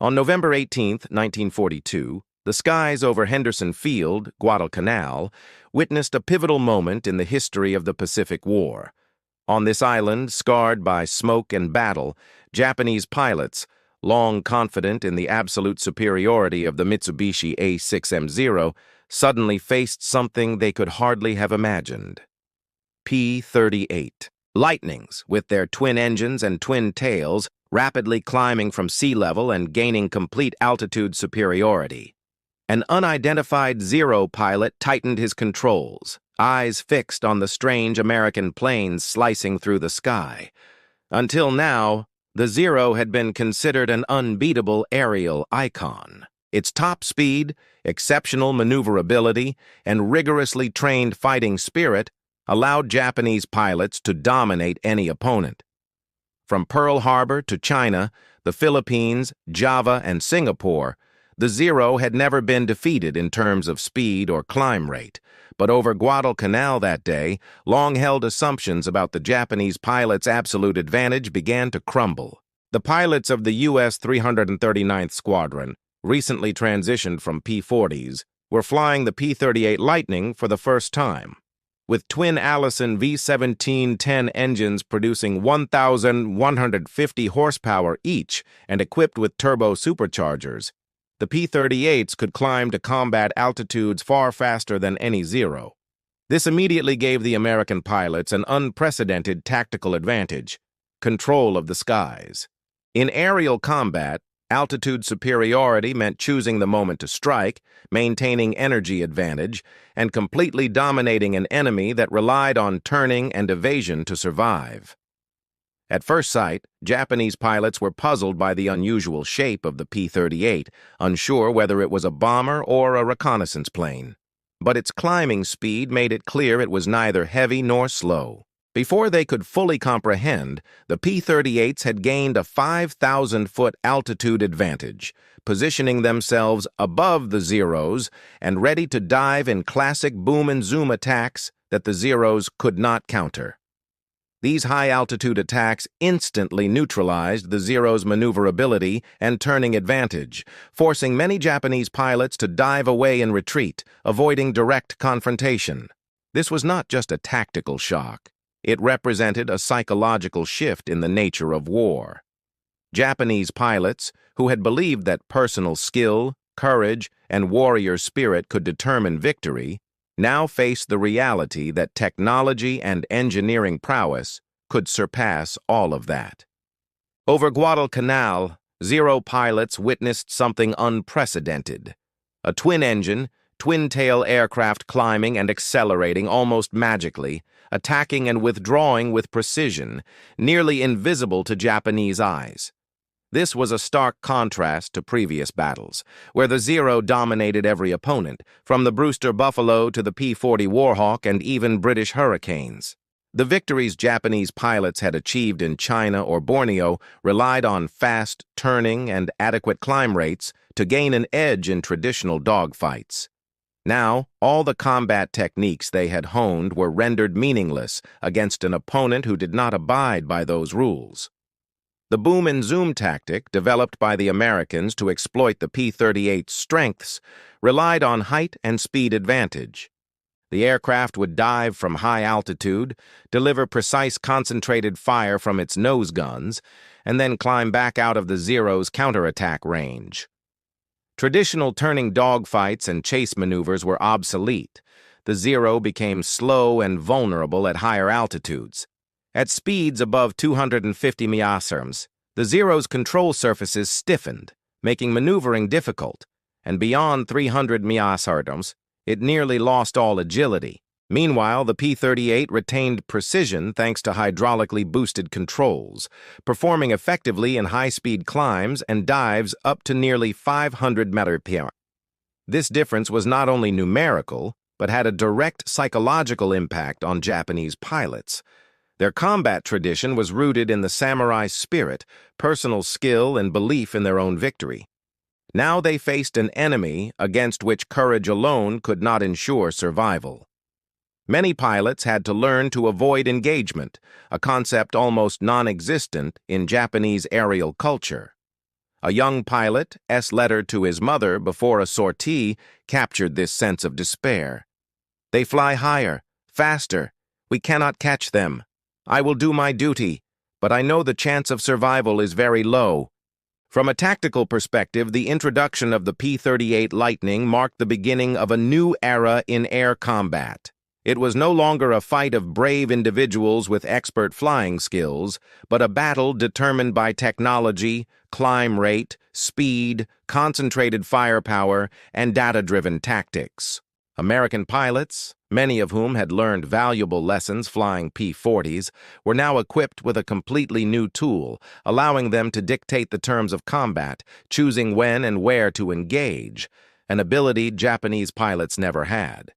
On November 18, 1942, the skies over Henderson Field, Guadalcanal, witnessed a pivotal moment in the history of the Pacific War. On this island, scarred by smoke and battle, Japanese pilots, long confident in the absolute superiority of the Mitsubishi A6M0, suddenly faced something they could hardly have imagined. P-38. Lightnings, with their twin engines and twin tails, rapidly climbing from sea level and gaining complete altitude superiority. An unidentified Zero pilot tightened his controls, eyes fixed on the strange American planes slicing through the sky. Until now, the Zero had been considered an unbeatable aerial icon. Its top speed, exceptional maneuverability, and rigorously trained fighting spirit allowed Japanese pilots to dominate any opponent. From Pearl Harbor to China, the Philippines, Java, and Singapore, the Zero had never been defeated in terms of speed or climb rate. But over Guadalcanal that day, long-held assumptions about the Japanese pilots' absolute advantage began to crumble. The pilots of the U.S. 339th Squadron, recently transitioned from P-40s, were flying the P-38 Lightning for the first time. With twin Allison V17-10 engines producing 1,150 horsepower each and equipped with turbo superchargers, the P-38s could climb to combat altitudes far faster than any Zero. This immediately gave the American pilots an unprecedented tactical advantage: control of the skies. In aerial combat, altitude superiority meant choosing the moment to strike, maintaining energy advantage, and completely dominating an enemy that relied on turning and evasion to survive. At first sight, Japanese pilots were puzzled by the unusual shape of the P-38, unsure whether it was a bomber or a reconnaissance plane. But its climbing speed made it clear it was neither heavy nor slow. Before they could fully comprehend, the P-38s had gained a 5,000-foot altitude advantage, positioning themselves above the Zeros and ready to dive in classic boom and zoom attacks that the Zeros could not counter. These high-altitude attacks instantly neutralized the Zero's maneuverability and turning advantage, forcing many Japanese pilots to dive away in retreat, avoiding direct confrontation. This was not just a tactical shock. It represented a psychological shift in the nature of war. Japanese pilots, who had believed that personal skill, courage, and warrior spirit could determine victory, now faced the reality that technology and engineering prowess could surpass all of that. Over Guadalcanal, Zero pilots witnessed something unprecedented: a twin-engine, twin-tail aircraft climbing and accelerating almost magically, attacking and withdrawing with precision, nearly invisible to Japanese eyes. This was a stark contrast to previous battles, where the Zero dominated every opponent, from the Brewster Buffalo to the P-40 Warhawk and even British Hurricanes. The victories Japanese pilots had achieved in China or Borneo relied on fast turning and adequate climb rates to gain an edge in traditional dogfights. Now, all the combat techniques they had honed were rendered meaningless against an opponent who did not abide by those rules. The boom and zoom tactic, developed by the Americans to exploit the P-38's strengths, relied on height and speed advantage. The aircraft would dive from high altitude, deliver precise concentrated fire from its nose guns, and then climb back out of the Zero's counterattack range. Traditional turning dogfights and chase maneuvers were obsolete. The Zero became slow and vulnerable at higher altitudes. At speeds above 250 ms, the Zero's control surfaces stiffened, making maneuvering difficult, and beyond 300 ms, it nearly lost all agility. Meanwhile, the P-38 retained precision thanks to hydraulically boosted controls, performing effectively in high-speed climbs and dives up to nearly 500 mph. This difference was not only numerical, but had a direct psychological impact on Japanese pilots. Their combat tradition was rooted in the samurai spirit, personal skill, and belief in their own victory. Now they faced an enemy against which courage alone could not ensure survival. Many pilots had to learn to avoid engagement, a concept almost non-existent in Japanese aerial culture. A young pilot's letter to his mother before a sortie captured this sense of despair. "They fly higher, faster. We cannot catch them. I will do my duty, but I know the chance of survival is very low." From a tactical perspective, the introduction of the P-38 Lightning marked the beginning of a new era in air combat. It was no longer a fight of brave individuals with expert flying skills, but a battle determined by technology, climb rate, speed, concentrated firepower, and data-driven tactics. American pilots, many of whom had learned valuable lessons flying P-40s, were now equipped with a completely new tool, allowing them to dictate the terms of combat, choosing when and where to engage, an ability Japanese pilots never had.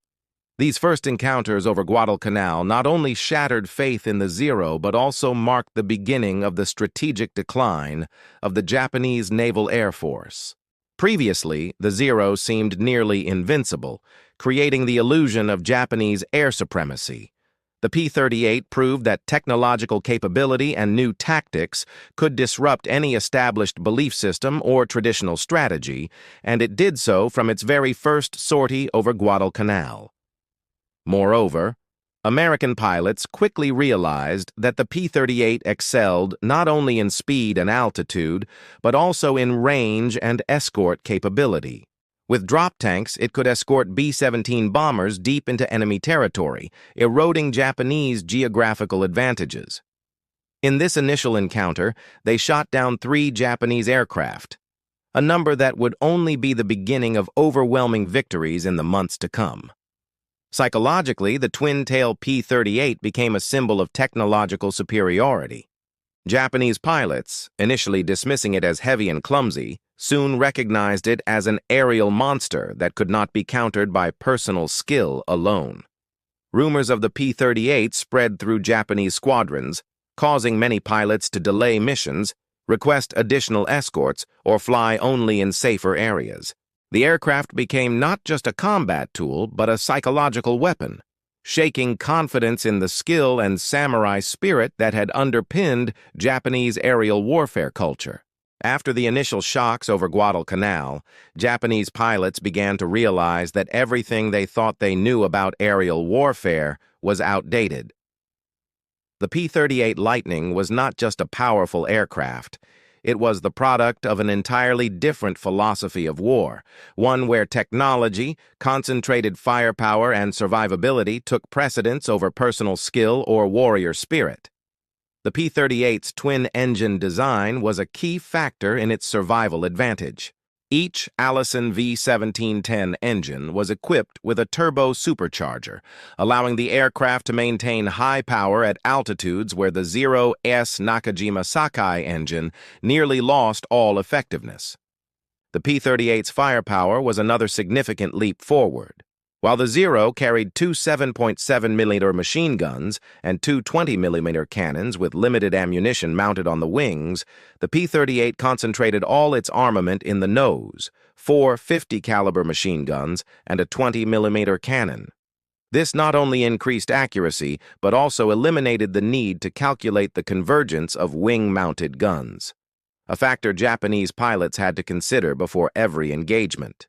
These first encounters over Guadalcanal not only shattered faith in the Zero, but also marked the beginning of the strategic decline of the Japanese Naval Air Force. Previously, the Zero seemed nearly invincible, creating the illusion of Japanese air supremacy. The P-38 proved that technological capability and new tactics could disrupt any established belief system or traditional strategy, and it did so from its very first sortie over Guadalcanal. Moreover, American pilots quickly realized that the P-38 excelled not only in speed and altitude, but also in range and escort capability. With drop tanks, it could escort B-17 bombers deep into enemy territory, eroding Japanese geographical advantages. In this initial encounter, they shot down 3 Japanese aircraft, a number that would only be the beginning of overwhelming victories in the months to come. Psychologically, the twin-tail P-38 became a symbol of technological superiority. Japanese pilots, initially dismissing it as heavy and clumsy, soon recognized it as an aerial monster that could not be countered by personal skill alone. Rumors of the P-38 spread through Japanese squadrons, causing many pilots to delay missions, request additional escorts, or fly only in safer areas. The aircraft became not just a combat tool, but a psychological weapon, shaking confidence in the skill and samurai spirit that had underpinned Japanese aerial warfare culture. After the initial shocks over Guadalcanal, Japanese pilots began to realize that everything they thought they knew about aerial warfare was outdated. The P-38 Lightning was not just a powerful aircraft. It was the product of an entirely different philosophy of war, one where technology, concentrated firepower, and survivability took precedence over personal skill or warrior spirit. The P-38's twin-engine design was a key factor in its survival advantage. Each Allison V1710 engine was equipped with a turbo supercharger, allowing the aircraft to maintain high power at altitudes where the Zero-S Nakajima Sakai engine nearly lost all effectiveness. The P-38's firepower was another significant leap forward. While the Zero carried 2 7.7mm machine guns and 2 20mm cannons with limited ammunition mounted on the wings, the P-38 concentrated all its armament in the nose, 4 50-caliber machine guns and a 20mm cannon. This not only increased accuracy, but also eliminated the need to calculate the convergence of wing-mounted guns, a factor Japanese pilots had to consider before every engagement.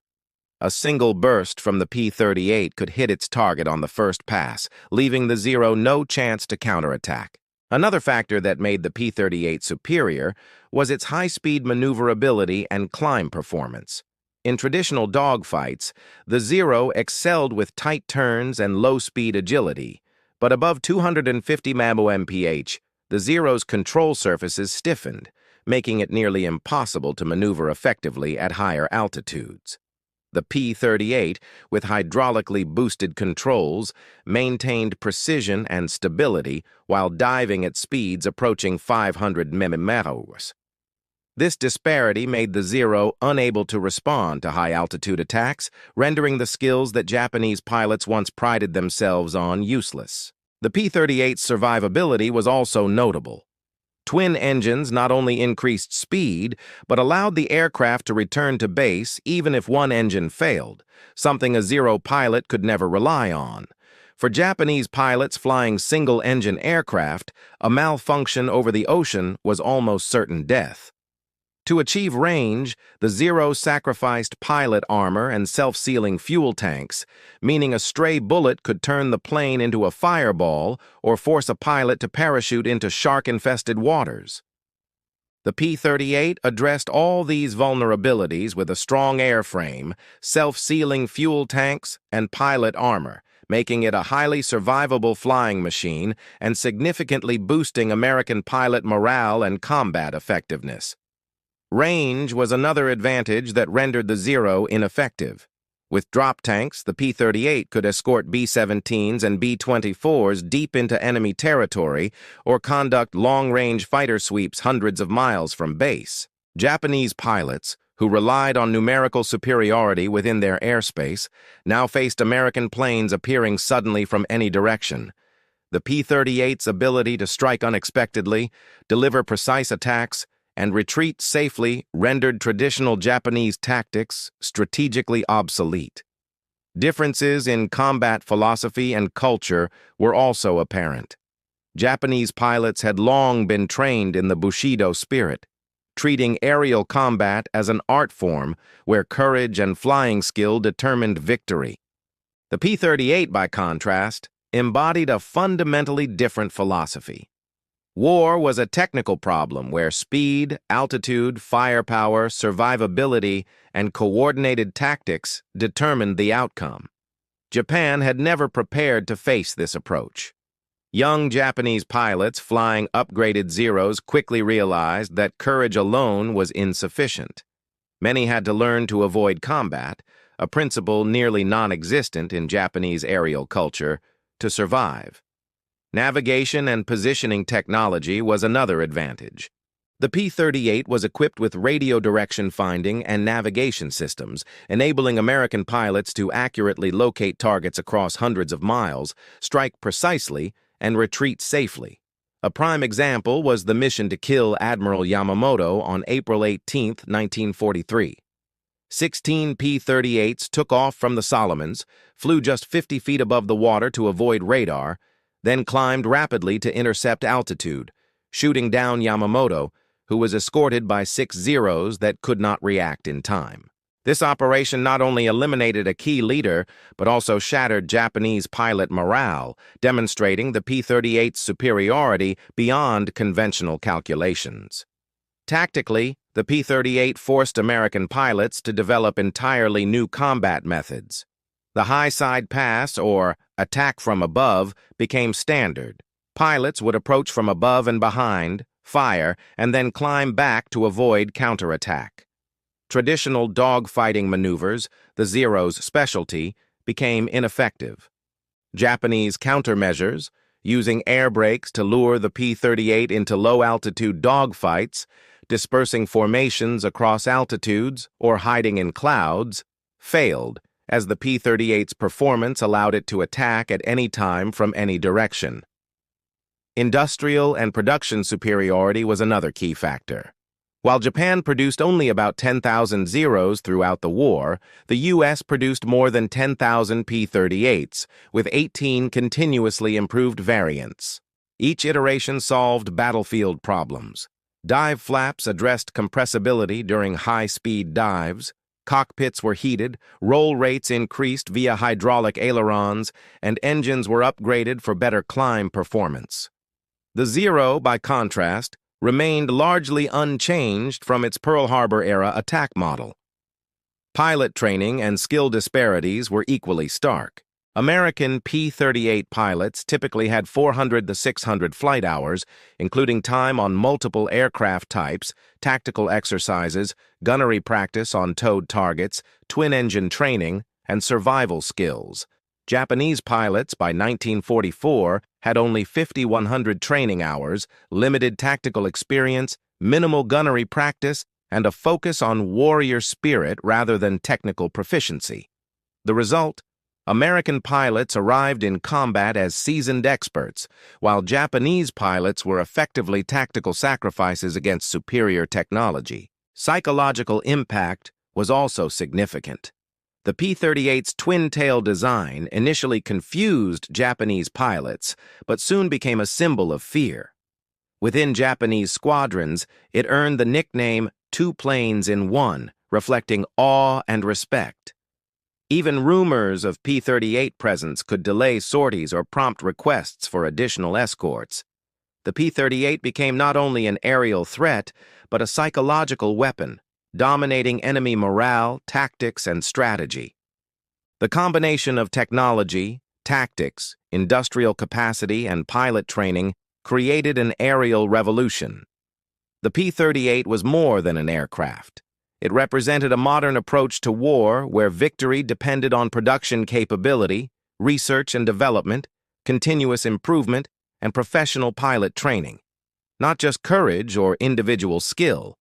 A single burst from the P-38 could hit its target on the first pass, leaving the Zero no chance to counterattack. Another factor that made the P-38 superior was its high-speed maneuverability and climb performance. In traditional dogfights, the Zero excelled with tight turns and low-speed agility, but above 250 mph, the Zero's control surfaces stiffened, making it nearly impossible to maneuver effectively at higher altitudes. The P-38, with hydraulically boosted controls, maintained precision and stability while diving at speeds approaching 500 mph. This disparity made the Zero unable to respond to high-altitude attacks, rendering the skills that Japanese pilots once prided themselves on useless. The P-38's survivability was also notable. Twin engines not only increased speed, but allowed the aircraft to return to base even if one engine failed, something a Zero pilot could never rely on. For Japanese pilots flying single-engine aircraft, a malfunction over the ocean was almost certain death. To achieve range, the Zero sacrificed pilot armor and self-sealing fuel tanks, meaning a stray bullet could turn the plane into a fireball or force a pilot to parachute into shark-infested waters. The P-38 addressed all these vulnerabilities with a strong airframe, self-sealing fuel tanks, and pilot armor, making it a highly survivable flying machine and significantly boosting American pilot morale and combat effectiveness. Range was another advantage that rendered the Zero ineffective. With drop tanks, the P-38 could escort B-17s and B-24s deep into enemy territory or conduct long-range fighter sweeps hundreds of miles from base. Japanese pilots, who relied on numerical superiority within their airspace, now faced American planes appearing suddenly from any direction. The P-38's ability to strike unexpectedly, deliver precise attacks, and retreat safely rendered traditional Japanese tactics strategically obsolete. Differences in combat philosophy and culture were also apparent. Japanese pilots had long been trained in the Bushido spirit, treating aerial combat as an art form where courage and flying skill determined victory. The P-38, by contrast, embodied a fundamentally different philosophy. War was a technical problem where speed, altitude, firepower, survivability, and coordinated tactics determined the outcome. Japan had never prepared to face this approach. Young Japanese pilots flying upgraded Zeros quickly realized that courage alone was insufficient. Many had to learn to avoid combat, a principle nearly non-existent in Japanese aerial culture, to survive. Navigation and positioning technology was another advantage. The P-38 was equipped with radio direction finding and navigation systems, enabling American pilots to accurately locate targets across hundreds of miles, strike precisely, and retreat safely. A prime example was the mission to kill Admiral Yamamoto on April 18, 1943. 16 P-38s took off from the Solomons, flew just 50 feet above the water to avoid radar, then climbed rapidly to intercept altitude, shooting down Yamamoto, who was escorted by 6 Zeros that could not react in time. This operation not only eliminated a key leader, but also shattered Japanese pilot morale, demonstrating the P-38's superiority beyond conventional calculations. Tactically, the P-38 forced American pilots to develop entirely new combat methods. The high-side pass, or attack from above, became standard. Pilots would approach from above and behind, fire, and then climb back to avoid counterattack. Traditional dogfighting maneuvers, the Zero's specialty, became ineffective. Japanese countermeasures, using air brakes to lure the P-38 into low-altitude dogfights, dispersing formations across altitudes, or hiding in clouds, failed, as the P-38's performance allowed it to attack at any time from any direction. Industrial and production superiority was another key factor. While Japan produced only about 10,000 Zeros throughout the war, the U.S. produced more than 10,000 P-38s, with 18 continuously improved variants. Each iteration solved battlefield problems. Dive flaps addressed compressibility during high-speed dives, cockpits were heated, roll rates increased via hydraulic ailerons, and engines were upgraded for better climb performance. The Zero, by contrast, remained largely unchanged from its Pearl Harbor-era attack model. Pilot training and skill disparities were equally stark. American P-38 pilots typically had 400 to 600 flight hours, including time on multiple aircraft types, tactical exercises, gunnery practice on towed targets, twin-engine training, and survival skills. Japanese pilots, by 1944, had only 5,100 training hours, limited tactical experience, minimal gunnery practice, and a focus on warrior spirit rather than technical proficiency. The result? American pilots arrived in combat as seasoned experts, while Japanese pilots were effectively tactical sacrifices against superior technology. Psychological impact was also significant. The P-38's twin-tail design initially confused Japanese pilots, but soon became a symbol of fear. Within Japanese squadrons, it earned the nickname two planes in one, reflecting awe and respect. Even rumors of P-38 presence could delay sorties or prompt requests for additional escorts. The P-38 became not only an aerial threat, but a psychological weapon, dominating enemy morale, tactics, and strategy. The combination of technology, tactics, industrial capacity, and pilot training created an aerial revolution. The P-38 was more than an aircraft. It represented a modern approach to war where victory depended on production capability, research and development, continuous improvement, and professional pilot training, not just courage or individual skill.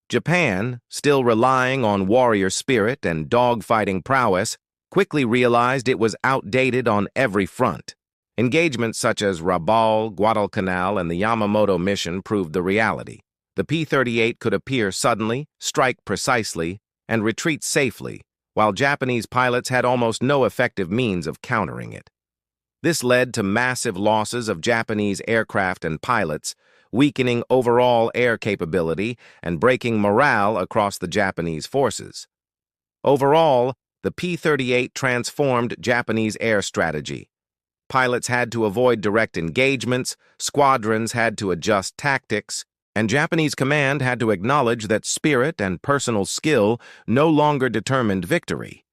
Japan, still relying on warrior spirit and dogfighting prowess, quickly realized it was outdated on every front. Engagements such as Rabaul, Guadalcanal, and the Yamamoto mission proved the reality. The P-38 could appear suddenly, strike precisely, and retreat safely, while Japanese pilots had almost no effective means of countering it. This led to massive losses of Japanese aircraft and pilots, weakening overall air capability and breaking morale across the Japanese forces. Overall, the P-38 transformed Japanese air strategy. Pilots had to avoid direct engagements, squadrons had to adjust tactics, and Japanese command had to acknowledge that spirit and personal skill no longer determined victory.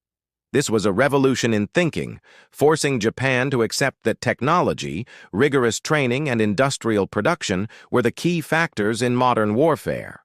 This was a revolution in thinking, forcing Japan to accept that technology, rigorous training, and industrial production were the key factors in modern warfare.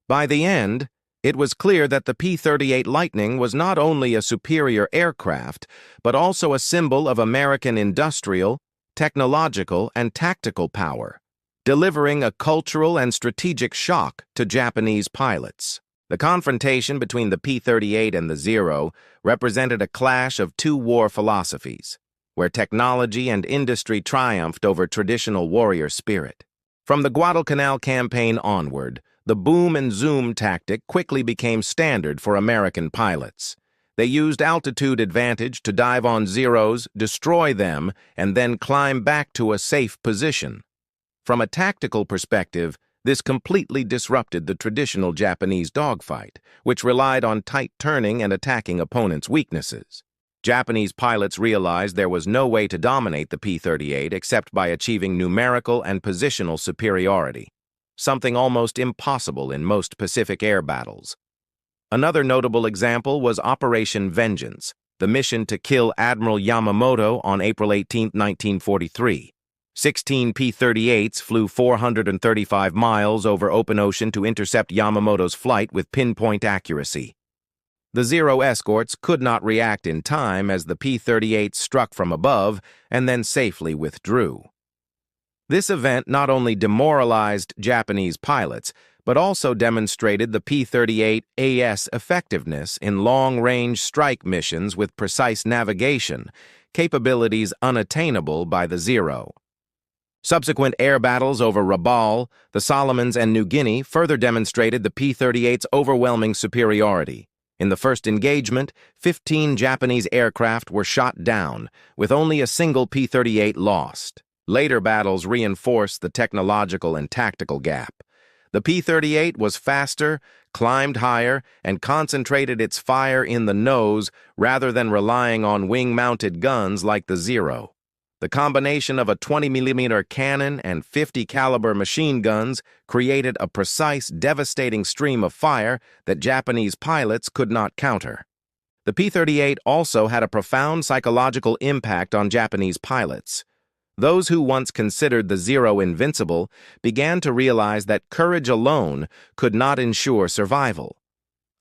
By the end, it was clear that the P-38 Lightning was not only a superior aircraft, but also a symbol of American industrial, technological, and tactical power, delivering a cultural and strategic shock to Japanese pilots. The confrontation between the P-38 and the Zero represented a clash of two war philosophies, where technology and industry triumphed over traditional warrior spirit. From the Guadalcanal campaign onward, the boom and zoom tactic quickly became standard for American pilots. They used altitude advantage to dive on Zeros, destroy them, and then climb back to a safe position. From a tactical perspective, this completely disrupted the traditional Japanese dogfight, which relied on tight turning and attacking opponents' weaknesses. Japanese pilots realized there was no way to dominate the P-38 except by achieving numerical and positional superiority, something almost impossible in most Pacific air battles. Another notable example was Operation Vengeance, the mission to kill Admiral Yamamoto on April 18, 1943. 16 P-38s flew 435 miles over open ocean to intercept Yamamoto's flight with pinpoint accuracy. The Zero escorts could not react in time as the P-38 struck from above and then safely withdrew. This event not only demoralized Japanese pilots, but also demonstrated the P-38A's effectiveness in long-range strike missions with precise navigation, capabilities unattainable by the Zero. Subsequent air battles over Rabaul, the Solomons, and New Guinea further demonstrated the P-38's overwhelming superiority. In the first engagement, 15 Japanese aircraft were shot down, with only a single P-38 lost. Later battles reinforced the technological and tactical gap. The P-38 was faster, climbed higher, and concentrated its fire in the nose rather than relying on wing-mounted guns like the Zero. The combination of a 20mm cannon and 50 caliber machine guns created a precise, devastating stream of fire that Japanese pilots could not counter. The P-38 also had a profound psychological impact on Japanese pilots. Those who once considered the Zero invincible began to realize that courage alone could not ensure survival.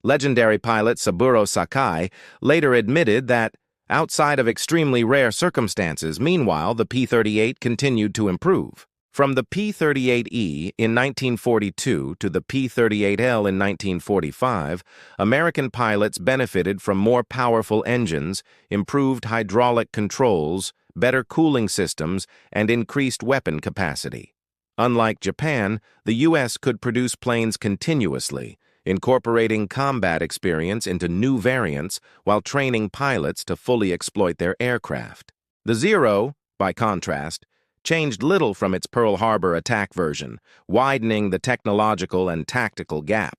Legendary pilot Saburo Sakai later admitted that, outside of extremely rare circumstances, meanwhile, the P-38 continued to improve. From the P-38E in 1942 to the P-38L in 1945, American pilots benefited from more powerful engines, improved hydraulic controls, better cooling systems, and increased weapon capacity. Unlike Japan, the U.S. could produce planes continuously, incorporating combat experience into new variants while training pilots to fully exploit their aircraft. The Zero, by contrast, changed little from its Pearl Harbor attack version, widening the technological and tactical gap.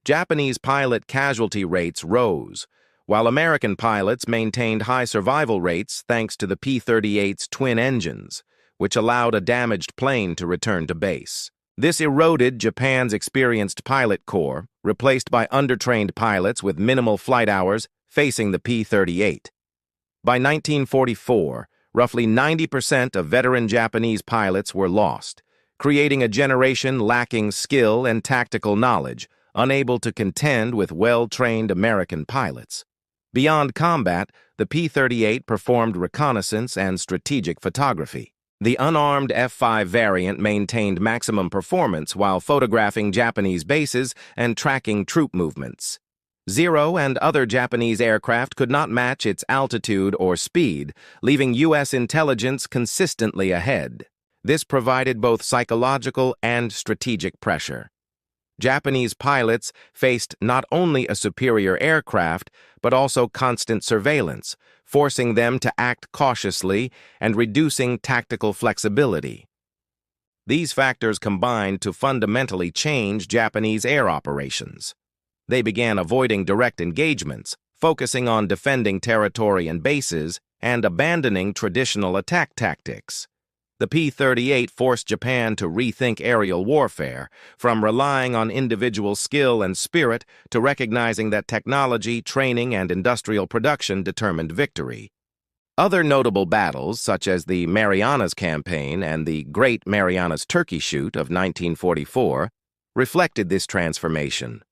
Japanese pilot casualty rates rose, while American pilots maintained high survival rates thanks to the P-38's twin engines, which allowed a damaged plane to return to base. This eroded Japan's experienced pilot corps, replaced by undertrained pilots with minimal flight hours facing the P-38. By 1944, roughly 90% of veteran Japanese pilots were lost, creating a generation lacking skill and tactical knowledge, unable to contend with well-trained American pilots. Beyond combat, the P-38 performed reconnaissance and strategic photography. The unarmed F-5 variant maintained maximum performance while photographing Japanese bases and tracking troop movements. Zero and other Japanese aircraft could not match its altitude or speed, leaving U.S. intelligence consistently ahead. This provided both psychological and strategic pressure. Japanese pilots faced not only a superior aircraft, but also constant surveillance, forcing them to act cautiously and reducing tactical flexibility. These factors combined to fundamentally change Japanese air operations. They began avoiding direct engagements, focusing on defending territory and bases, and abandoning traditional attack tactics. The P-38 forced Japan to rethink aerial warfare, from relying on individual skill and spirit to recognizing that technology, training, and industrial production determined victory. Other notable battles, such as the Marianas Campaign and the Great Marianas Turkey Shoot of 1944, reflected this transformation.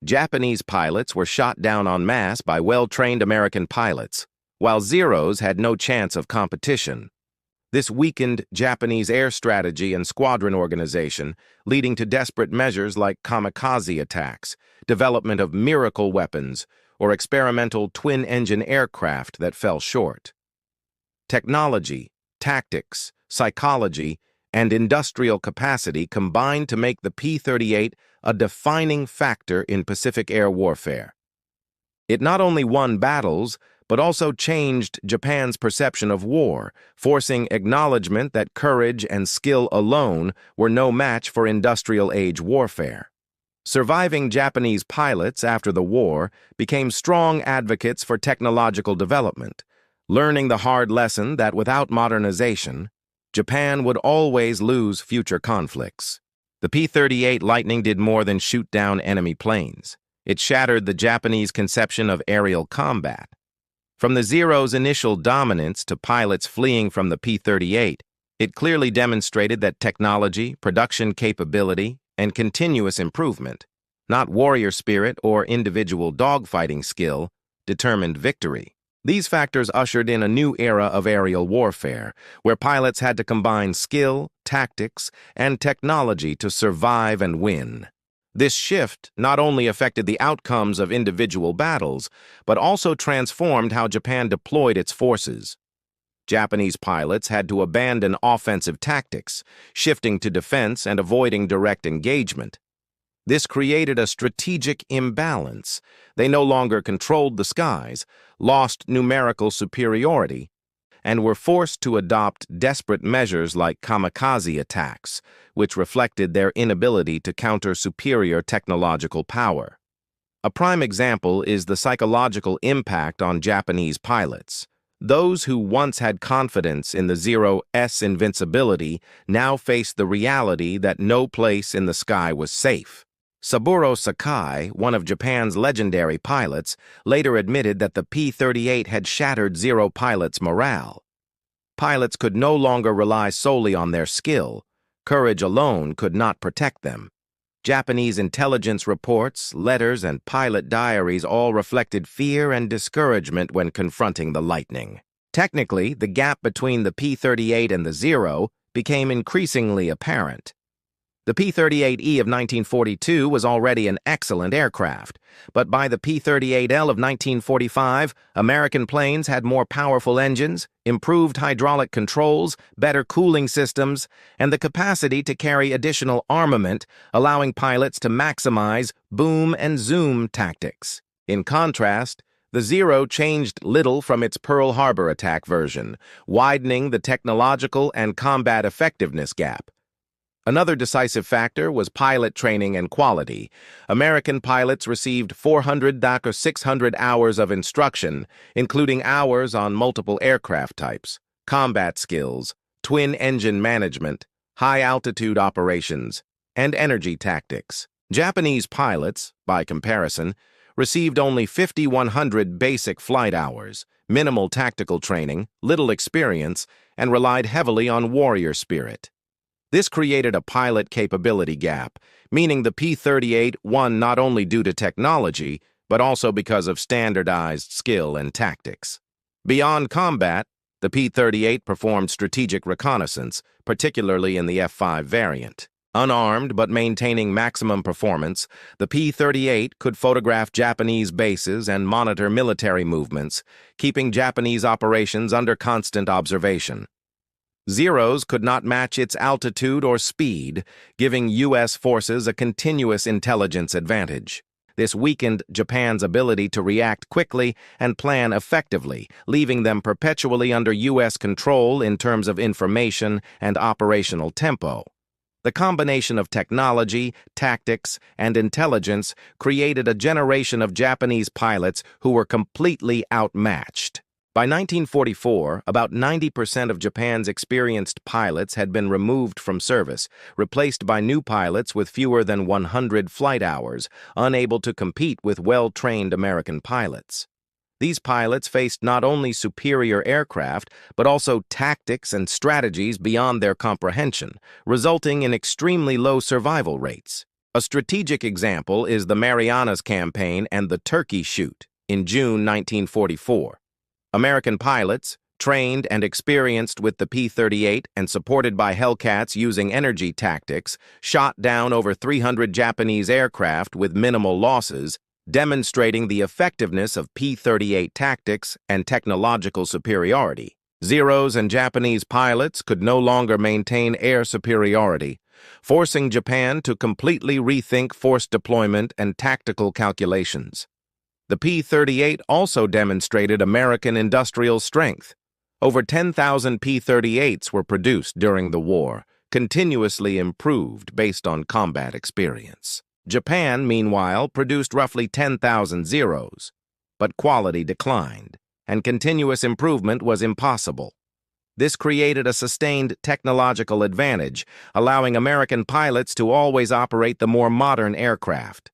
Japanese pilots were shot down en masse by well-trained American pilots, while Zeros had no chance of competition. This weakened Japanese air strategy and squadron organization, leading to desperate measures like kamikaze attacks, development of miracle weapons, or experimental twin-engine aircraft that fell short. Technology, tactics, psychology, and industrial capacity combined to make the P-38 a defining factor in Pacific air warfare. It not only won battles, but also changed Japan's perception of war, forcing acknowledgement that courage and skill alone were no match for industrial-age warfare. Surviving Japanese pilots after the war became strong advocates for technological development, learning the hard lesson that without modernization, Japan would always lose future conflicts. The P-38 Lightning did more than shoot down enemy planes. It shattered the Japanese conception of aerial combat. From the Zero's initial dominance to pilots fleeing from the P-38, it clearly demonstrated that technology, production capability, and continuous improvement, not warrior spirit or individual dogfighting skill, determined victory. These factors ushered in a new era of aerial warfare, where pilots had to combine skill, tactics, and technology to survive and win. This shift not only affected the outcomes of individual battles, but also transformed how Japan deployed its forces. Japanese pilots had to abandon offensive tactics, shifting to defense and avoiding direct engagement. This created a strategic imbalance. They no longer controlled the skies, lost numerical superiority, and were forced to adopt desperate measures like kamikaze attacks, which reflected their inability to counter superior technological power. A prime example is the psychological impact on Japanese pilots. Those who once had confidence in the Zero's invincibility now faced the reality that no place in the sky was safe. Saburo Sakai, one of Japan's legendary pilots, later admitted that the P-38 had shattered Zero pilots' morale. Pilots could no longer rely solely on their skill. Courage alone could not protect them. Japanese intelligence reports, letters, and pilot diaries all reflected fear and discouragement when confronting the Lightning. Technically, the gap between the P-38 and the Zero became increasingly apparent. The P-38E of 1942 was already an excellent aircraft, but by the P-38L of 1945, American planes had more powerful engines, improved hydraulic controls, better cooling systems, and the capacity to carry additional armament, allowing pilots to maximize boom and zoom tactics. In contrast, the Zero changed little from its Pearl Harbor attack version, widening the technological and combat effectiveness gap. Another decisive factor was pilot training and quality. American pilots received 400 or 600 hours of instruction, including hours on multiple aircraft types, combat skills, twin-engine management, high-altitude operations, and energy tactics. Japanese pilots, by comparison, received only 5,100 basic flight hours, minimal tactical training, little experience, and relied heavily on warrior spirit. This created a pilot capability gap, meaning the P-38 won not only due to technology, but also because of standardized skill and tactics. Beyond combat, the P-38 performed strategic reconnaissance, particularly in the F-5 variant. Unarmed but maintaining maximum performance, the P-38 could photograph Japanese bases and monitor military movements, keeping Japanese operations under constant observation. Zeros could not match its altitude or speed, giving U.S. forces a continuous intelligence advantage. This weakened Japan's ability to react quickly and plan effectively, leaving them perpetually under U.S. control in terms of information and operational tempo. The combination of technology, tactics, and intelligence created a generation of Japanese pilots who were completely outmatched. By 1944, about 90% of Japan's experienced pilots had been removed from service, replaced by new pilots with fewer than 100 flight hours, unable to compete with well-trained American pilots. These pilots faced not only superior aircraft, but also tactics and strategies beyond their comprehension, resulting in extremely low survival rates. A strategic example is the Marianas Campaign and the Turkey Shoot in June 1944. American pilots, trained and experienced with the P-38 and supported by Hellcats using energy tactics, shot down over 300 Japanese aircraft with minimal losses, demonstrating the effectiveness of P-38 tactics and technological superiority. Zeros and Japanese pilots could no longer maintain air superiority, forcing Japan to completely rethink force deployment and tactical calculations. The P-38 also demonstrated American industrial strength. Over 10,000 P-38s were produced during the war, continuously improved based on combat experience. Japan, meanwhile, produced roughly 10,000 Zeros, but quality declined, and continuous improvement was impossible. This created a sustained technological advantage, allowing American pilots to always operate the more modern aircraft.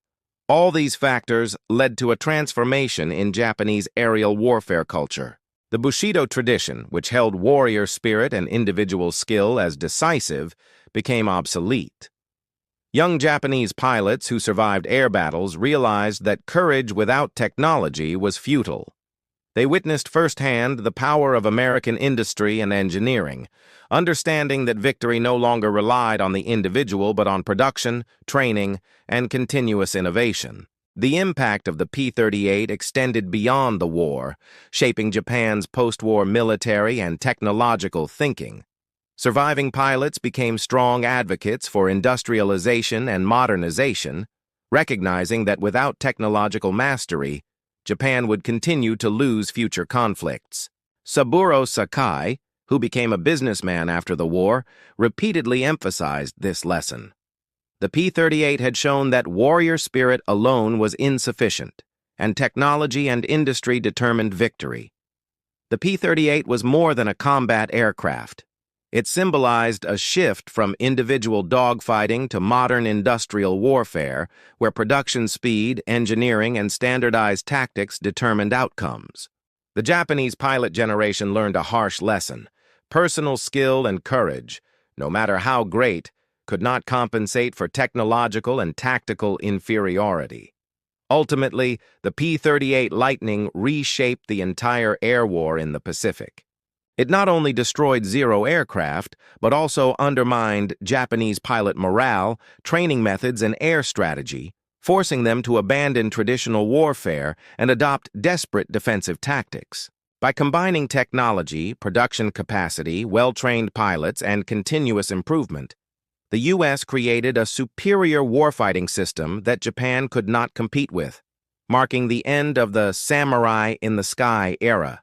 All these factors led to a transformation in Japanese aerial warfare culture. The Bushido tradition, which held warrior spirit and individual skill as decisive, became obsolete. Young Japanese pilots who survived air battles realized that courage without technology was futile. They witnessed firsthand the power of American industry and engineering, understanding that victory no longer relied on the individual but on production, training, and continuous innovation. The impact of the P-38 extended beyond the war, shaping Japan's post-war military and technological thinking. Surviving pilots became strong advocates for industrialization and modernization, recognizing that without technological mastery, Japan would continue to lose future conflicts. Saburo Sakai, who became a businessman after the war, repeatedly emphasized this lesson. The P-38 had shown that warrior spirit alone was insufficient, and technology and industry determined victory. The P-38 was more than a combat aircraft. It symbolized a shift from individual dogfighting to modern industrial warfare, where production speed, engineering, and standardized tactics determined outcomes. The Japanese pilot generation learned a harsh lesson. Personal skill and courage, no matter how great, could not compensate for technological and tactical inferiority. Ultimately, the P-38 Lightning reshaped the entire air war in the Pacific. It not only destroyed Zero aircraft, but also undermined Japanese pilot morale, training methods, and air strategy, forcing them to abandon traditional warfare and adopt desperate defensive tactics. By combining technology, production capacity, well-trained pilots, and continuous improvement, the U.S. created a superior warfighting system that Japan could not compete with, marking the end of the samurai in the sky era.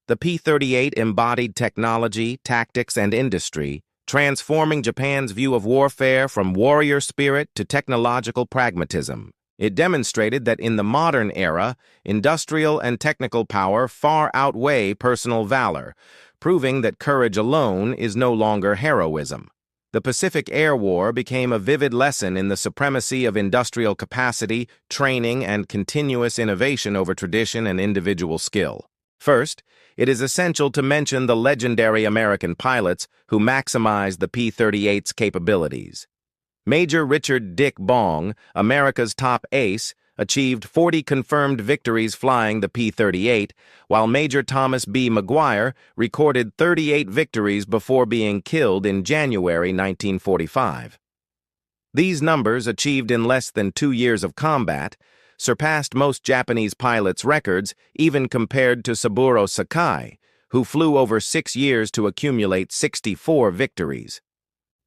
The P-38 embodied technology, tactics, and industry, transforming Japan's view of warfare from warrior spirit to technological pragmatism. It demonstrated that in the modern era, industrial and technical power far outweigh personal valor, proving that courage alone is no longer heroism. The Pacific Air War became a vivid lesson in the supremacy of industrial capacity, training, and continuous innovation over tradition and individual skill. First, it is essential to mention the legendary American pilots who maximized the P-38's capabilities. Major Richard Dick Bong, America's top ace, achieved 40 confirmed victories flying the P-38, while Major Thomas B. McGuire recorded 38 victories before being killed in January 1945. These numbers, achieved in less than 2 years of combat, surpassed most Japanese pilots' records, even compared to Saburo Sakai, who flew over 6 years to accumulate 64 victories.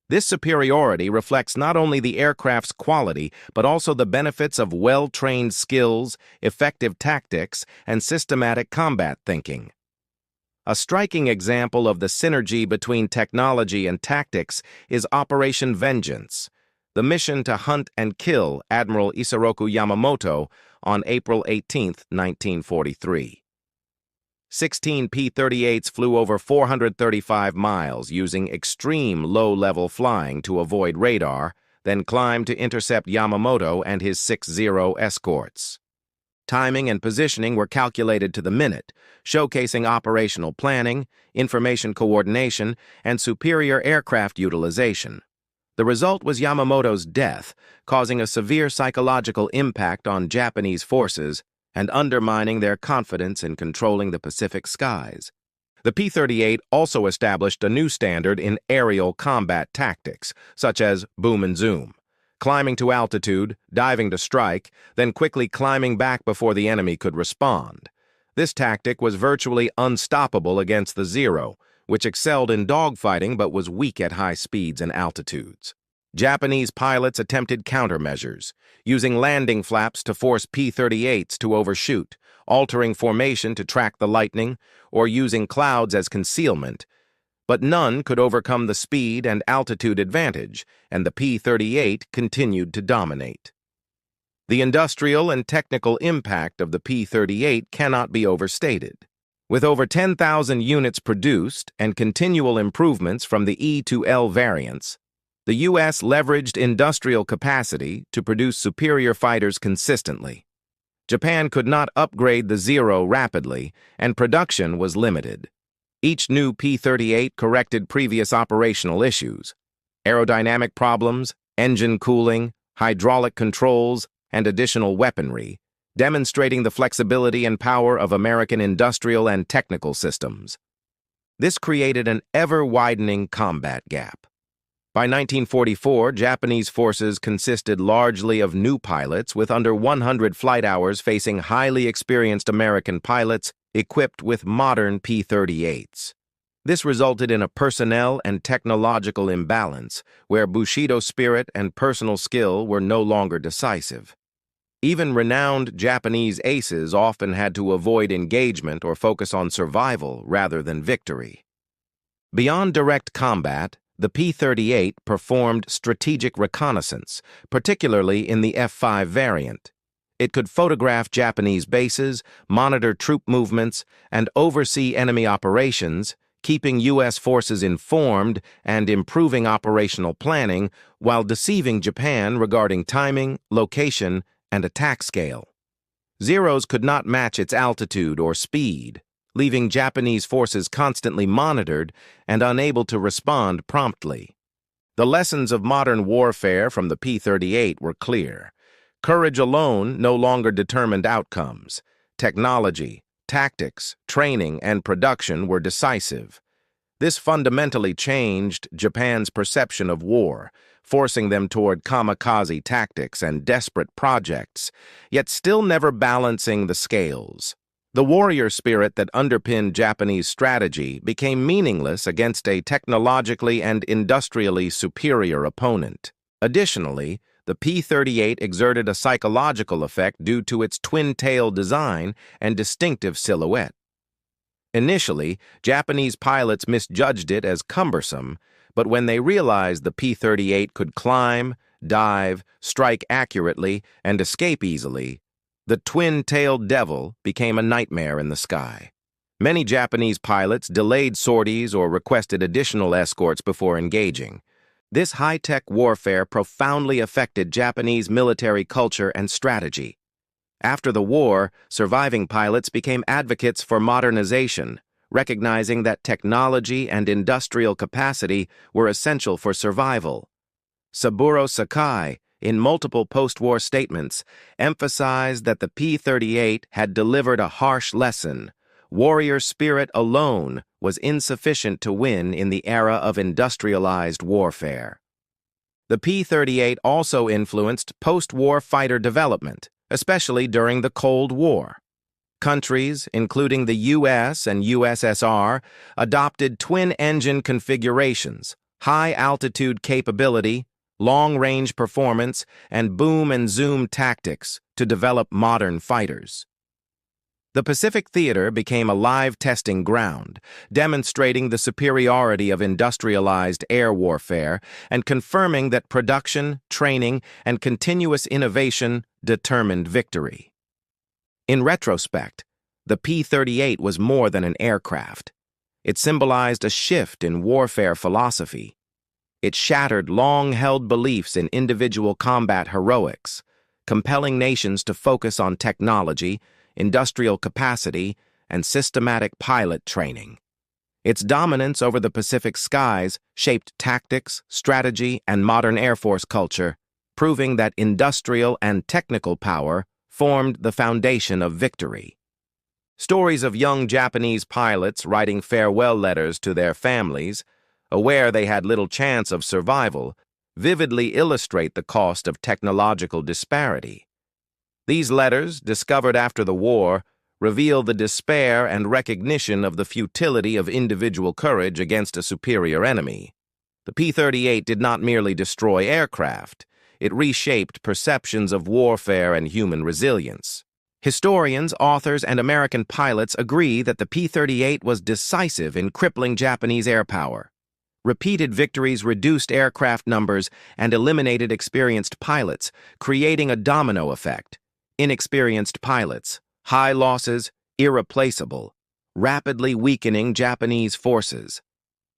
This superiority reflects not only the aircraft's quality, but also the benefits of well-trained skills, effective tactics, and systematic combat thinking. A striking example of the synergy between technology and tactics is Operation Vengeance, the mission to hunt and kill Admiral Isoroku Yamamoto on April 18, 1943. 16 P-38s flew over 435 miles using extreme low-level flying to avoid radar, then climbed to intercept Yamamoto and his 6-0 escorts. Timing and positioning were calculated to the minute, showcasing operational planning, information coordination, and superior aircraft utilization. The result was Yamamoto's death, causing a severe psychological impact on Japanese forces and undermining their confidence in controlling the Pacific skies. The P-38 also established a new standard in aerial combat tactics, such as boom and zoom, climbing to altitude, diving to strike, then quickly climbing back before the enemy could respond. This tactic was virtually unstoppable against the Zero, which excelled in dogfighting but was weak at high speeds and altitudes. Japanese pilots attempted countermeasures, using landing flaps to force P-38s to overshoot, altering formation to track the lightning, or using clouds as concealment. But none could overcome the speed and altitude advantage, and the P-38 continued to dominate. The industrial and technical impact of the P-38 cannot be overstated. With over 10,000 units produced and continual improvements from the E to L variants, the U.S. leveraged industrial capacity to produce superior fighters consistently. Japan could not upgrade the Zero rapidly, and production was limited. Each new P-38 corrected previous operational issues: aerodynamic problems, engine cooling, hydraulic controls, and additional weaponry, demonstrating the flexibility and power of American industrial and technical systems. This created an ever-widening combat gap. By 1944, Japanese forces consisted largely of new pilots with under 100 flight hours facing highly experienced American pilots equipped with modern P-38s. This resulted in a personnel and technological imbalance where Bushido spirit and personal skill were no longer decisive. Even renowned Japanese aces often had to avoid engagement or focus on survival rather than victory. Beyond direct combat, the P-38 performed strategic reconnaissance, particularly in the F-5 variant. It could photograph Japanese bases, monitor troop movements, and oversee enemy operations, keeping U.S. forces informed and improving operational planning while deceiving Japan regarding timing, location, and attack scale. Zeros could not match its altitude or speed, leaving Japanese forces constantly monitored and unable to respond promptly. The lessons of modern warfare from the P-38 were clear. Courage alone no longer determined outcomes. Technology, tactics, training, and production were decisive. This fundamentally changed Japan's perception of war, forcing them toward kamikaze tactics and desperate projects, yet still never balancing the scales. The warrior spirit that underpinned Japanese strategy became meaningless against a technologically and industrially superior opponent. Additionally, the P-38 exerted a psychological effect due to its twin-tail design and distinctive silhouette. Initially, Japanese pilots misjudged it as cumbersome, But when they realized the P-38 could climb, dive, strike accurately, and escape easily, the twin-tailed devil became a nightmare in the sky. Many Japanese pilots delayed sorties or requested additional escorts before engaging. This high-tech warfare profoundly affected Japanese military culture and strategy. After the war, surviving pilots became advocates for modernization, recognizing that technology and industrial capacity were essential for survival. Saburo Sakai, in multiple post-war statements, emphasized that the P-38 had delivered a harsh lesson. Warrior spirit alone was insufficient to win in the era of industrialized warfare. The P-38 also influenced post-war fighter development, especially during the Cold War. Countries, including the US and USSR, adopted twin-engine configurations, high-altitude capability, long-range performance, and boom and zoom tactics to develop modern fighters. The Pacific Theater became a live testing ground, demonstrating the superiority of industrialized air warfare and confirming that production, training, and continuous innovation determined victory. In retrospect, the P-38 was more than an aircraft. It symbolized a shift in warfare philosophy. It shattered long-held beliefs in individual combat heroics, compelling nations to focus on technology, industrial capacity, and systematic pilot training. Its dominance over the Pacific skies shaped tactics, strategy, and modern Air Force culture, proving that industrial and technical power formed the foundation of victory. Stories of young Japanese pilots writing farewell letters to their families, aware they had little chance of survival, vividly illustrate the cost of technological disparity. These letters, discovered after the war, reveal the despair and recognition of the futility of individual courage against a superior enemy. The P-38 did not merely destroy aircraft, it reshaped perceptions of warfare and human resilience. Historians, authors, and American pilots agree that the P-38 was decisive in crippling Japanese air power. Repeated victories reduced aircraft numbers and eliminated experienced pilots, creating a domino effect. Inexperienced pilots, high losses, irreplaceable, rapidly weakening Japanese forces.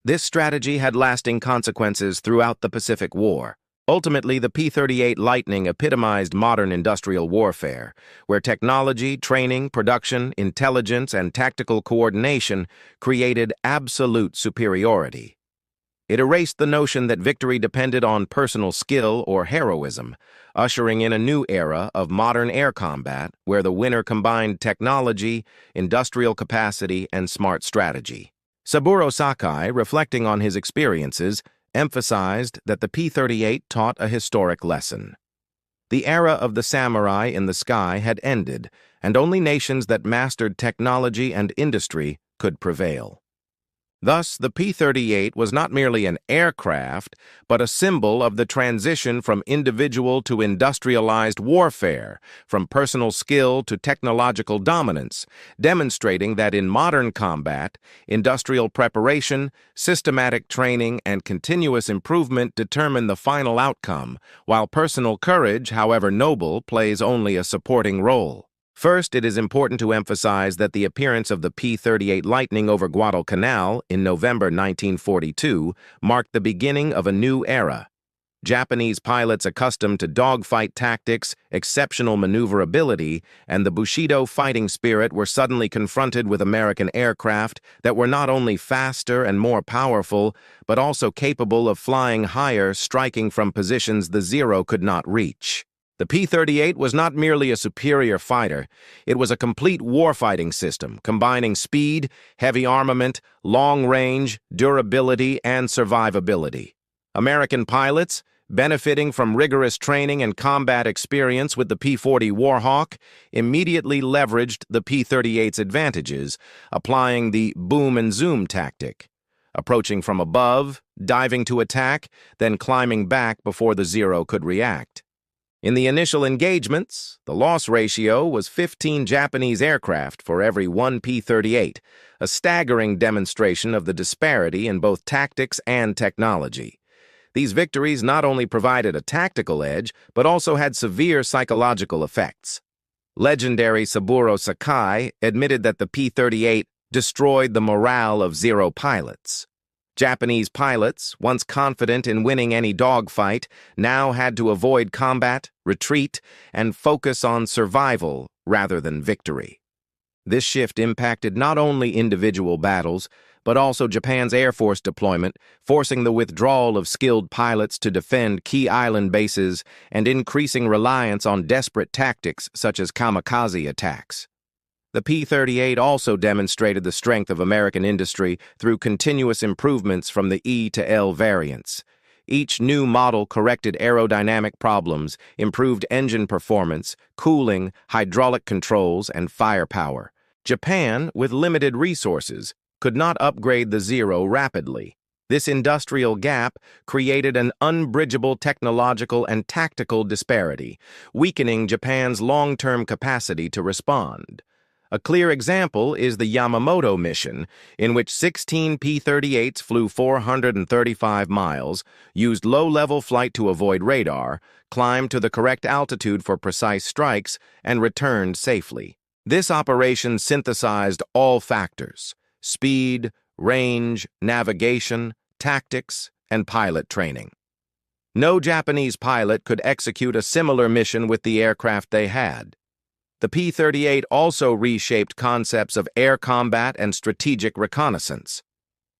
This strategy had lasting consequences throughout the Pacific War. Ultimately, the P-38 Lightning epitomized modern industrial warfare, where technology, training, production, intelligence, and tactical coordination created absolute superiority. It erased the notion that victory depended on personal skill or heroism, ushering in a new era of modern air combat where the winner combined technology, industrial capacity, and smart strategy. Saburo Sakai, reflecting on his experiences, emphasized that the P-38 taught a historic lesson. The era of the samurai in the sky had ended, and only nations that mastered technology and industry could prevail. Thus, the P-38 was not merely an aircraft, but a symbol of the transition from individual to industrialized warfare, from personal skill to technological dominance, demonstrating that in modern combat, industrial preparation, systematic training, and continuous improvement determine the final outcome, while personal courage, however noble, plays only a supporting role. First, it is important to emphasize that the appearance of the P-38 Lightning over Guadalcanal in November 1942 marked the beginning of a new era. Japanese pilots accustomed to dogfight tactics, exceptional maneuverability, and the Bushido fighting spirit were suddenly confronted with American aircraft that were not only faster and more powerful, but also capable of flying higher, striking from positions the Zero could not reach. The P-38 was not merely a superior fighter, it was a complete warfighting system, combining speed, heavy armament, long range, durability, and survivability. American pilots, benefiting from rigorous training and combat experience with the P-40 Warhawk, immediately leveraged the P-38's advantages, applying the boom and zoom tactic, approaching from above, diving to attack, then climbing back before the Zero could react. In the initial engagements, the loss ratio was 15 Japanese aircraft for every one P-38, a staggering demonstration of the disparity in both tactics and technology. These victories not only provided a tactical edge, but also had severe psychological effects. Legendary Saburo Sakai admitted that the P-38 destroyed the morale of Zero pilots. Japanese pilots, once confident in winning any dogfight, now had to avoid combat, retreat, and focus on survival rather than victory. This shift impacted not only individual battles, but also Japan's Air Force deployment, forcing the withdrawal of skilled pilots to defend key island bases and increasing reliance on desperate tactics such as kamikaze attacks. The P-38 also demonstrated the strength of American industry through continuous improvements from the E to L variants. Each new model corrected aerodynamic problems, improved engine performance, cooling, hydraulic controls, and firepower. Japan, with limited resources, could not upgrade the Zero rapidly. This industrial gap created an unbridgeable technological and tactical disparity, weakening Japan's long-term capacity to respond. A clear example is the Yamamoto mission, in which 16 P-38s flew 435 miles, used low-level flight to avoid radar, climbed to the correct altitude for precise strikes, and returned safely. This operation synthesized all factors: speed, range, navigation, tactics, and pilot training. No Japanese pilot could execute a similar mission with the aircraft they had. The P-38 also reshaped concepts of air combat and strategic reconnaissance.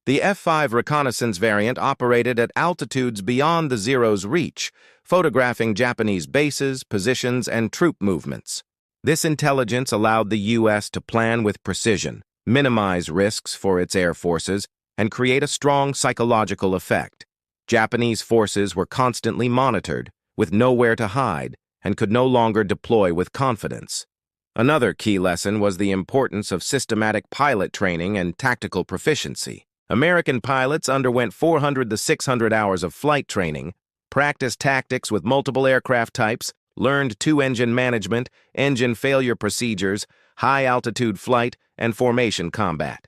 The F-5 reconnaissance variant operated at altitudes beyond the Zero's reach, photographing Japanese bases, positions, and troop movements. This intelligence allowed the U.S. to plan with precision, minimize risks for its air forces, and create a strong psychological effect. Japanese forces were constantly monitored, with nowhere to hide, and could no longer deploy with confidence. Another key lesson was the importance of systematic pilot training and tactical proficiency. American pilots underwent 400 to 600 hours of flight training, practiced tactics with multiple aircraft types, learned two-engine management, engine failure procedures, high-altitude flight, and formation combat.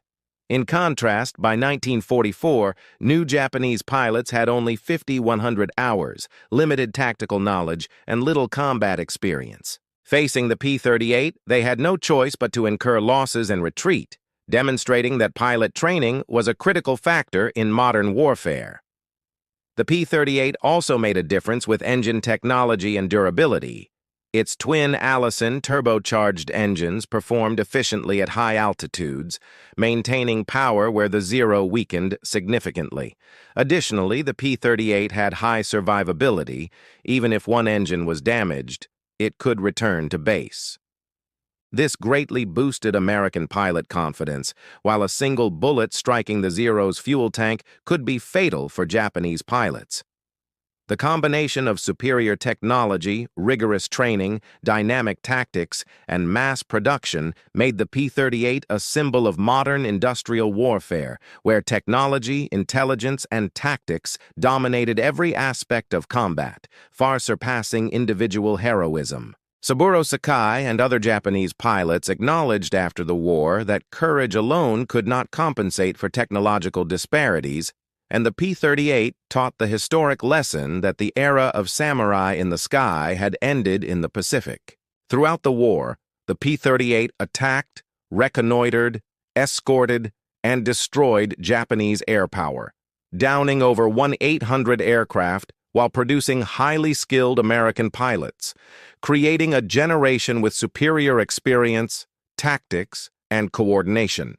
In contrast, by 1944, new Japanese pilots had only 5,100 hours, limited tactical knowledge, and little combat experience. Facing the P-38, they had no choice but to incur losses and retreat, demonstrating that pilot training was a critical factor in modern warfare. The P-38 also made a difference with engine technology and durability. Its twin Allison turbocharged engines performed efficiently at high altitudes, maintaining power where the Zero weakened significantly. Additionally, the P-38 had high survivability. Even if one engine was damaged, it could return to base. This greatly boosted American pilot confidence, while a single bullet striking the Zero's fuel tank could be fatal for Japanese pilots. The combination of superior technology, rigorous training, dynamic tactics, and mass production made the P-38 a symbol of modern industrial warfare, where technology, intelligence, and tactics dominated every aspect of combat, far surpassing individual heroism. Saburo Sakai and other Japanese pilots acknowledged after the war that courage alone could not compensate for technological disparities, and the P-38 taught the historic lesson that the era of samurai in the sky had ended in the Pacific. Throughout the war, the P-38 attacked, reconnoitered, escorted, and destroyed Japanese air power, downing over 1,800 aircraft while producing highly skilled American pilots, creating a generation with superior experience, tactics, and coordination.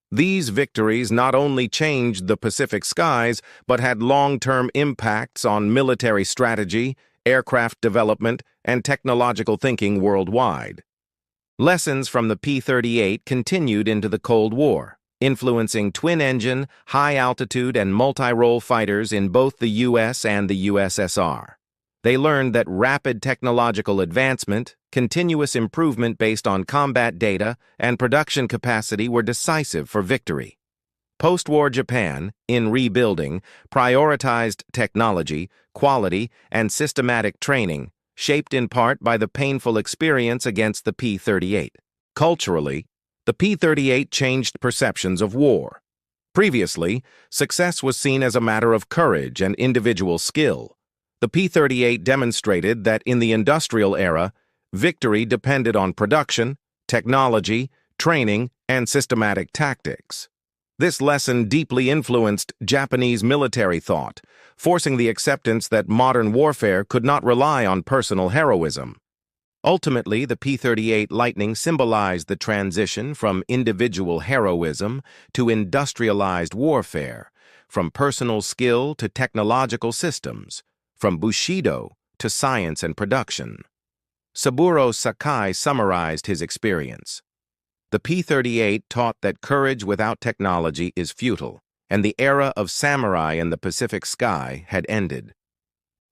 These victories not only changed the Pacific skies, but had long-term impacts on military strategy, aircraft development, and technological thinking worldwide. Lessons from the P-38 continued into the Cold War, influencing twin-engine, high-altitude, and multi-role fighters in both the U.S. and the USSR. They learned that rapid technological advancement, continuous improvement based on combat data, and production capacity were decisive for victory. Post-war Japan, in rebuilding, prioritized technology, quality, and systematic training, shaped in part by the painful experience against the P-38. Culturally, the P-38 changed perceptions of war. Previously, success was seen as a matter of courage and individual skill. The P-38 demonstrated that in the industrial era, victory depended on production, technology, training, and systematic tactics. This lesson deeply influenced Japanese military thought, forcing the acceptance that modern warfare could not rely on personal heroism. Ultimately, the P-38 Lightning symbolized the transition from individual heroism to industrialized warfare, from personal skill to technological systems, from Bushido to science and production. Saburo Sakai summarized his experience. The P-38 taught that courage without technology is futile, and the era of samurai in the Pacific sky had ended.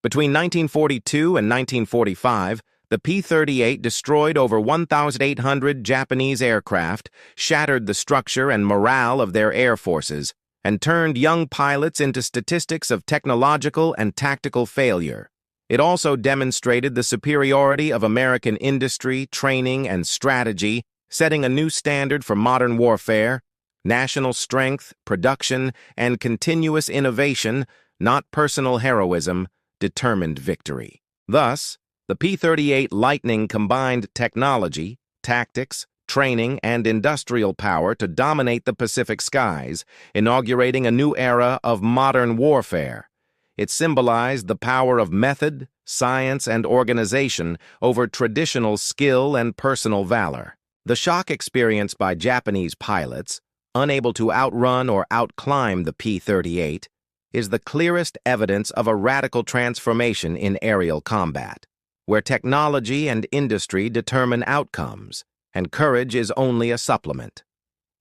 Between 1942 and 1945, the P-38 destroyed over 1,800 Japanese aircraft, shattered the structure and morale of their air forces, and turned young pilots into statistics of technological and tactical failure. It also demonstrated the superiority of American industry, training, and strategy, setting a new standard for modern warfare. National strength, production, and continuous innovation, not personal heroism, determined victory. Thus, the P-38 Lightning combined technology, tactics, training, and industrial power to dominate the Pacific skies, inaugurating a new era of modern warfare. It symbolized the power of method, science, and organization over traditional skill and personal valor. The shock experienced by Japanese pilots, unable to outrun or outclimb the P-38, is the clearest evidence of a radical transformation in aerial combat, where technology and industry determine outcomes, and courage is only a supplement.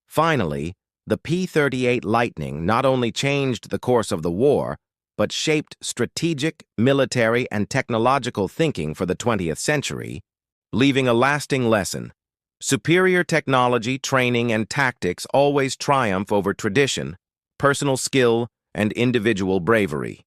Finally, the P-38 Lightning not only changed the course of the war, but shaped strategic, military, and technological thinking for the 20th century, leaving a lasting lesson. Superior technology, training, and tactics always triumph over tradition, personal skill, and individual bravery.